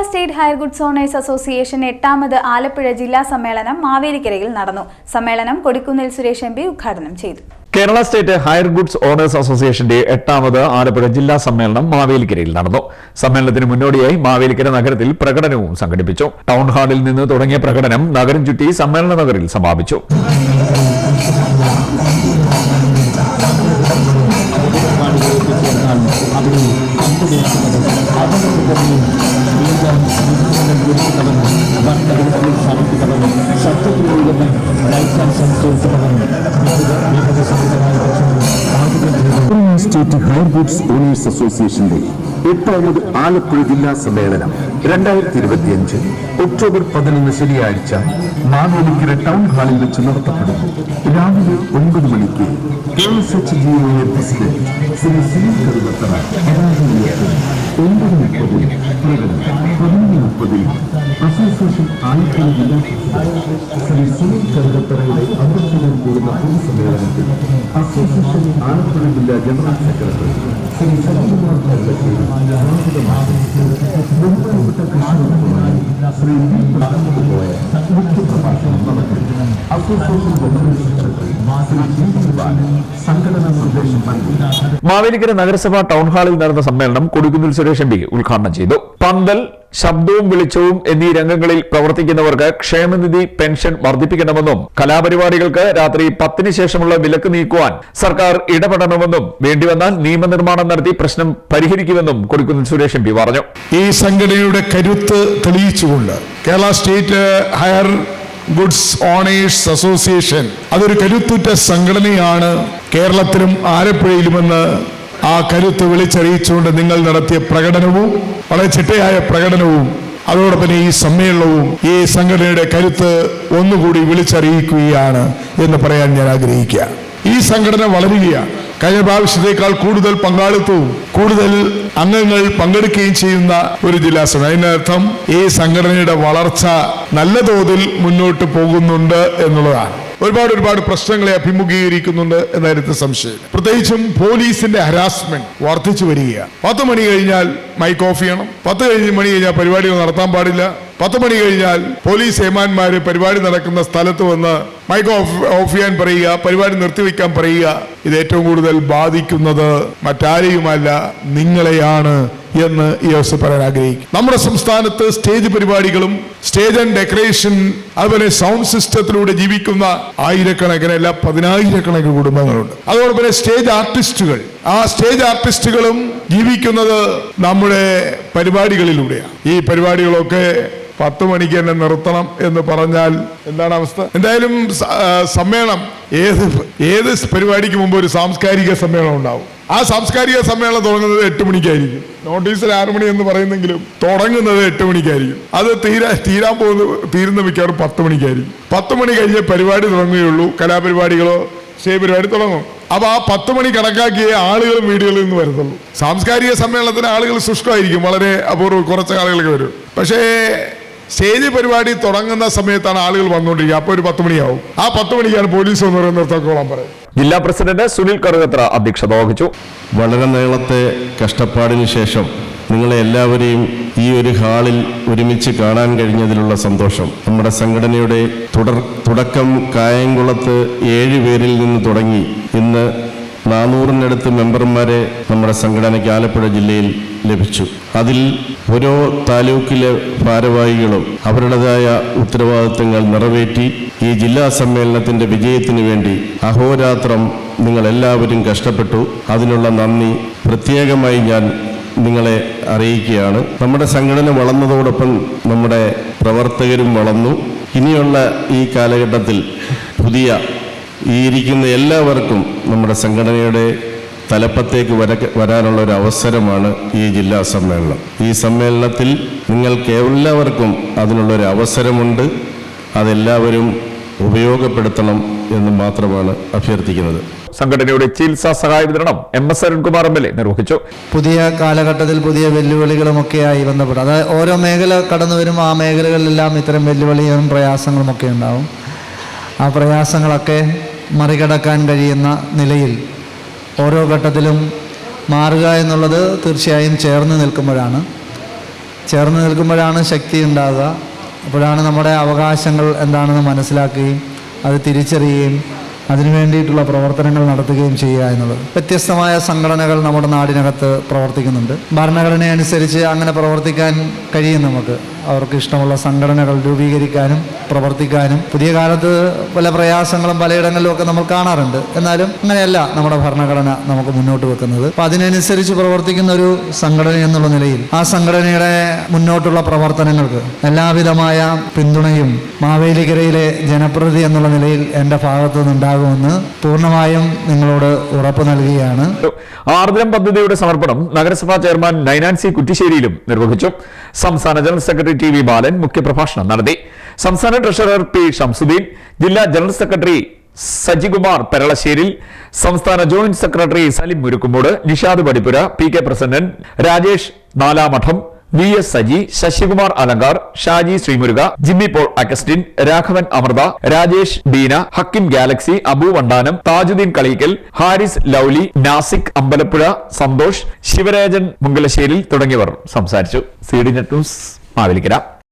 State hire goods owners association 8ാമത് ആലപ്പുഴ ജില്ലാ സമ്മേളനം മാവേലിക്കരയിൽ നടന്നു. സമ്മേളനം കൊടിക്കുന്നിൽ സുരേഷ് എം.പി. ഉദ്ഘാടനം ചെയ്തു. Kerala state hire goods owners അസോസിയേഷന്റെ 8ാമത് ആലപ്പുഴ ജില്ലാ സമ്മേളനം മാവേലിക്കരയിൽ നടന്നു. സമ്മേളനത്തിന് മുന്നോടിയായി മാവേലിക്കര നഗരത്തിൽ പ്രകടനവും സംഘടിപ്പിച്ചു. ടൗൺ ഹാളിൽ നിന്ന് തുടങ്ങിയ പ്രകടനം നഗരം ചുറ്റി സമ്മേളന നഗറിൽ സമാപിച്ചു. സ്റ്റേറ്റ് ഹയർ ഗുഡ്സ് ഓണേഴ്സ് അസോസിയേഷന്റെ 8ാമത് ആലപ്പുഴ ജില്ലാ സമ്മേളനം 2025 ഒക്ടോബർ 11 ശനിയാഴ്ച മാവേലിക്കര ടൗൺ ഹാളിൽ വെച്ച് നടത്തപ്പെടുന്നു. രാവിലെ 9 മണിക്ക് KSHGA പ്രസിഡന്റ് ശ്രീ സുനിൽ കറുകത്തറ 9:30 പ്രകടനം 11:30 അസോസിയേഷൻ ആലപ്പുഴ ജില്ലാ പ്രസിഡന്റ് ശ്രീ സുനിൽ കറുകത്തറയുടെ അധ്യക്ഷതയിൽ കൂടുന്ന പൊതുസമ്മേളനത്തിൽ അസോസിയേഷൻ ആലപ്പുഴ ജില്ലാ ജനറൽ സെക്രട്ടറി ശ്രീ സജികുമാർ ഭരണശ്ശേരി ബഹുമാനപ്പെട്ട കൃഷ്ണകുമാരി ശ്രീ മുഖ്യപ്രഭാഷണം നടത്തി. അസോസിയേഷൻ ജനറൽ സെക്രട്ടറി സംഘടനാ നിർദ്ദേശം നൽകി. മാവേലിക്കര നഗരസഭ ടൗൺ ഹാളിൽ നടന്ന സമ്മേളനം കൊടിക്കുന്നിൽ സുരേഷ് എം.പി. ഉദ്ഘാടനം ചെയ്തു. പന്തൽ, ശബ്ദവും വെളിച്ചവും എന്നീ രംഗങ്ങളിൽ പ്രവർത്തിക്കുന്നവർക്ക് ക്ഷേമനിധി പെൻഷൻ വർദ്ധിപ്പിക്കണമെന്നും കലാപരിപാടികൾക്ക് രാത്രി 10-ന് ശേഷമുള്ള വിലക്ക് നീക്കുവാൻ സർക്കാർ ഇടപെടണമെന്നും വേണ്ടിവന്നാൽ നിയമനിർമ്മാണം നടത്തി പ്രശ്നം പരിഹരിക്കുമെന്നും കൊടിക്കുന്നിൽ സുരേഷ് എം.പി. പറഞ്ഞു. ഈ സംഘടനയുടെ കരുത്ത് തെളിയിച്ചുകൊണ്ട് Kerala state hire goods owners association അതൊരു കരുത്തുറ്റ സംഘടനയാണ് കേരളത്തിലും ആലപ്പുഴയിലുമെന്ന് ആ കരുത്ത് വിളിച്ചറിയിച്ചുകൊണ്ട് നിങ്ങൾ നടത്തിയ പ്രകടനവും വളരെ ചിട്ടയായ പ്രകടനവും അതോടൊപ്പം ഈ സമ്മേളനവും ഈ സംഘടനയുടെ കരുത്ത് ഒന്നുകൂടി വിളിച്ചറിയിക്കുകയാണ് എന്ന് പറയാൻ ഞാൻ ആഗ്രഹിക്കുക. ഈ സംഘടന വളരുകയാണ്. കഴിഞ്ഞ പ്രാവശ്യത്തേക്കാൾ കൂടുതൽ പങ്കാളിത്തവും കൂടുതൽ അംഗങ്ങൾ പങ്കെടുക്കുകയും ചെയ്യുന്ന ഒരു ജില്ലാ സഭ. അതിനർത്ഥം ഈ സംഘടനയുടെ വളർച്ച നല്ല തോതിൽ മുന്നോട്ട് പോകുന്നുണ്ട് എന്നുള്ളതാണ്. ഒരുപാട് പ്രശ്നങ്ങളെ അഭിമുഖീകരിക്കുന്നുണ്ട് എന്ന കാര്യത്തിൽ സംശയം. പ്രത്യേകിച്ചും പോലീസിന്റെ ഹരാസ്മെന്റ് വർദ്ധിച്ചു വരികയാണ്. 10 മണി കഴിഞ്ഞാൽ മൈക്ക് ഓഫ് ചെയ്യണം, 10 മണി കഴിഞ്ഞാൽ പരിപാടികൾ നടത്താൻ പാടില്ല, 10 മണി കഴിഞ്ഞാൽ പോലീസ് ഏമാന്മാര് പരിപാടി നടക്കുന്ന സ്ഥലത്ത് വന്ന് മൈക്ക് ഓഫ് ചെയ്യാൻ പറയുക, പരിപാടി നിർത്തിവെക്കാൻ പറയുക. ഇത് ഏറ്റവും കൂടുതൽ ബാധിക്കുന്നത് മറ്റാരെയുമല്ല നിങ്ങളെയാണ് എന്ന് ഈ അവസരം പറയാൻ ആഗ്രഹിക്കും. നമ്മുടെ സംസ്ഥാനത്ത് സ്റ്റേജ് പരിപാടികളും സ്റ്റേജ് ആൻഡ് ഡെക്കറേഷൻ അതുപോലെ സൗണ്ട് സിസ്റ്റത്തിലൂടെ ജീവിക്കുന്ന ആയിരക്കണക്കിന് അല്ല 10,000-കണക്കിന് കുടുംബങ്ങളുണ്ട്. അതോടൊപ്പം സ്റ്റേജ് ആർട്ടിസ്റ്റുകൾ, ആ സ്റ്റേജ് ആർട്ടിസ്റ്റുകളും ജീവിക്കുന്നത് നമ്മുടെ പരിപാടികളിലൂടെയാണ്. ഈ പരിപാടികളൊക്കെ 10 മണിക്ക് തന്നെ നിർത്തണം എന്ന് പറഞ്ഞാൽ എന്താണ് അവസ്ഥ? എന്തായാലും സമ്മേളനം ഏത് പരിപാടിക്ക് മുമ്പ് ഒരു സാംസ്കാരിക സമ്മേളനം ഉണ്ടാവും. ആ സാംസ്കാരിക സമ്മേളനം തുടങ്ങുന്നത് 8 മണിക്കായിരിക്കും. നോട്ടീസിൽ 6 മണി എന്ന് പറയുന്നെങ്കിലും തുടങ്ങുന്നത് 8 മണിക്കായിരിക്കും. അത് തീരുന്ന മിക്കവാറും 10 മണിക്കായിരിക്കും. 10 മണി കഴിഞ്ഞ് പരിപാടി തുടങ്ങുകയുള്ളൂ. കലാപരിപാടികളോ സ്റ്റേജ് പരിപാടി തുടങ്ങും. അപ്പൊ ആ 10 മണി കണക്കാക്കിയ ആളുകളും വീടുകളിൽ നിന്ന് വരുന്നുള്ളൂ. സാംസ്കാരിക സമ്മേളനത്തിന് ആളുകൾ ശുഷ്കമായിരിക്കും, വളരെ അപൂർവം കുറച്ച് ആളുകൾക്ക് വരും. പക്ഷേ സ്റ്റേജ് പരിപാടി തുടങ്ങുന്ന സമയത്താണ് ആളുകൾ വന്നുകൊണ്ടിരിക്കുക. അപ്പോൾ ഒരു 10 മണിയാവും. ആ 10 മണിക്കാണ് പോലീസ് വന്ന് നിർത്തക്കോളാൻ പറയുന്നത്. ജില്ലാ പ്രസിഡന്റ് സുനിൽ കറുകത്തറ അധ്യക്ഷത വഹിച്ചു. വളരെ നീളത്തെ കഷ്ടപ്പാടിന് ശേഷം നിങ്ങളെ എല്ലാവരെയും ഈ ഒരു ഹാളിൽ ഒരുമിച്ച് കാണാൻ കഴിഞ്ഞതിലുള്ള സന്തോഷം. നമ്മുടെ സംഘടനയുടെ തുടക്കം കായംകുളത്ത് 7 പേരിൽ നിന്ന് തുടങ്ങി ഇന്ന് 400-നടുത്ത് മെമ്പർമാരെ നമ്മുടെ സംഘടനയ്ക്ക് ആലപ്പുഴ ജില്ലയിൽ ലഭിച്ചു. അതിൽ ഓരോ താലൂക്കിലെ ഭാരവാഹികളും അവരുടേതായ ഉത്തരവാദിത്തങ്ങൾ നിറവേറ്റി ഈ ജില്ലാ സമ്മേളനത്തിൻ്റെ വിജയത്തിന് വേണ്ടി അഹോരാത്രം നിങ്ങളെല്ലാവരും കഷ്ടപ്പെട്ടു. അതിനുള്ള നന്ദി പ്രത്യേകമായി ഞാൻ നിങ്ങളെ അറിയിക്കുകയാണ്. നമ്മുടെ സംഘടന വളർന്നതോടൊപ്പം നമ്മുടെ പ്രവർത്തകരും വളർന്നു. ഇനിയുള്ള ഈ കാലഘട്ടത്തിൽ ഈ ഇരിക്കുന്ന എല്ലാവർക്കും നമ്മുടെ സംഘടനയുടെ തലപ്പത്തേക്ക് വരാനുള്ള ഒരു അവസരമാണ് ഈ ജില്ലാ സമ്മേളനം. ഈ സമ്മേളനത്തിൽ നിങ്ങൾക്ക് എല്ലാവർക്കും അതിനുള്ളൊരു അവസരമുണ്ട്. അതെല്ലാവരും ഉപയോഗപ്പെടുത്തണം എന്ന് മാത്രമാണ് അഭ്യർത്ഥിക്കുന്നത്. സംഘടനയുടെ ചികിത്സാ സഹായ വിതരണം MS അരുൺകുമാർ MLA നിർവഹിച്ചു. പുതിയ കാലഘട്ടത്തിൽ പുതിയ വെല്ലുവിളികളുമൊക്കെയായി ബന്ധപ്പെട്ട് അതായത് ഓരോ മേഖല കടന്നു വരുമ്പോൾ ആ മേഖലകളിലെല്ലാം ഇത്തരം വെല്ലുവിളികളും പ്രയാസങ്ങളുമൊക്കെ ഉണ്ടാവും. ആ പ്രയാസങ്ങളൊക്കെ മറികടക്കാൻ കഴിയുന്ന നിലയിൽ ഓരോ ഘട്ടത്തിലും മാറുക എന്നുള്ളത് തീർച്ചയായും ചേർന്ന് നിൽക്കുമ്പോഴാണ്. ചേർന്ന് നിൽക്കുമ്പോഴാണ് ശക്തി ഉണ്ടാകുക. അപ്പോഴാണ് നമ്മുടെ അവകാശങ്ങൾ എന്താണെന്ന് മനസ്സിലാക്കുകയും അത് തിരിച്ചറിയുകയും അതിനു വേണ്ടിയിട്ടുള്ള പ്രവർത്തനങ്ങൾ നടത്തുകയും ചെയ്യുക എന്നുള്ളത്. വ്യത്യസ്തമായ സംഘടനകൾ നമ്മുടെ നാടിനകത്ത് പ്രവർത്തിക്കുന്നുണ്ട്. ഭരണഘടന അനുസരിച്ച് അങ്ങനെ പ്രവർത്തിക്കാൻ കഴിയും. നമുക്ക് അവർക്ക് ഇഷ്ടമുള്ള സംഘടനകൾ രൂപീകരിക്കാനും പ്രവർത്തിക്കാനും. പുതിയ കാലത്ത് പല പ്രയാസങ്ങളും പലയിടങ്ങളിലും ഒക്കെ നമ്മൾ കാണാറുണ്ട്. എന്നാലും അങ്ങനെയല്ല നമ്മുടെ ഭരണഘടന നമുക്ക് മുന്നോട്ട് വെക്കുന്നത്. അപ്പം അതിനനുസരിച്ച് പ്രവർത്തിക്കുന്ന ഒരു സംഘടന എന്നുള്ള നിലയിൽ ആ സംഘടനയുടെ മുന്നോട്ടുള്ള പ്രവർത്തനങ്ങൾക്ക് എല്ലാവിധമായ പിന്തുണയും മാവേലിക്കരയിലെ ജനപ്രതിനിധി എന്നുള്ള നിലയിൽ എൻ്റെ ഭാഗത്തു നിന്നുണ്ടാകുമെന്ന് പൂർണ്ണമായും നിങ്ങളോട് ഉറപ്പ് നൽകുകയാണ്. ആർദ്രം പദ്ധതിയുടെ സമർപ്പണം നഗരസഭാ ചെയർമാൻ നൈനാൻസി കുറ്റിശ്ശേരിയിലും നിർവഹിച്ചു. സംസ്ഥാന ജനറൽ സെക്രട്ടറി ടി.വി. ബാലൻ മുഖ്യപ്രഭാഷണം നടത്തി. സംസ്ഥാന ട്രഷറർ പി. ഷംസുദ്ദീൻ, ജില്ലാ ജനറൽ സെക്രട്ടറി സജികുമാർ പെരളശ്ശേരിൽ, സംസ്ഥാന joint secretary Salim Murukkumood, Nishad Padippura, P. K. Prasannan, Rajesh Nalamadam, V. S. Saji, Sasikumar Alankar, Shaji Sreemuruka, Jimmy Paul Augustine, Raghavan Amritha, Rajesh Beena, Hakkim galaxy, Abu Vandanam, Thajuddeen Kalikkal, Haris lovely, Nasik Ambalappuzha, Santhosh, Sivarajan Munkalasseril തുടങ്ങിയവർ സംസാരിച്ചു. സി.ഡി. Net news Mavelikkara.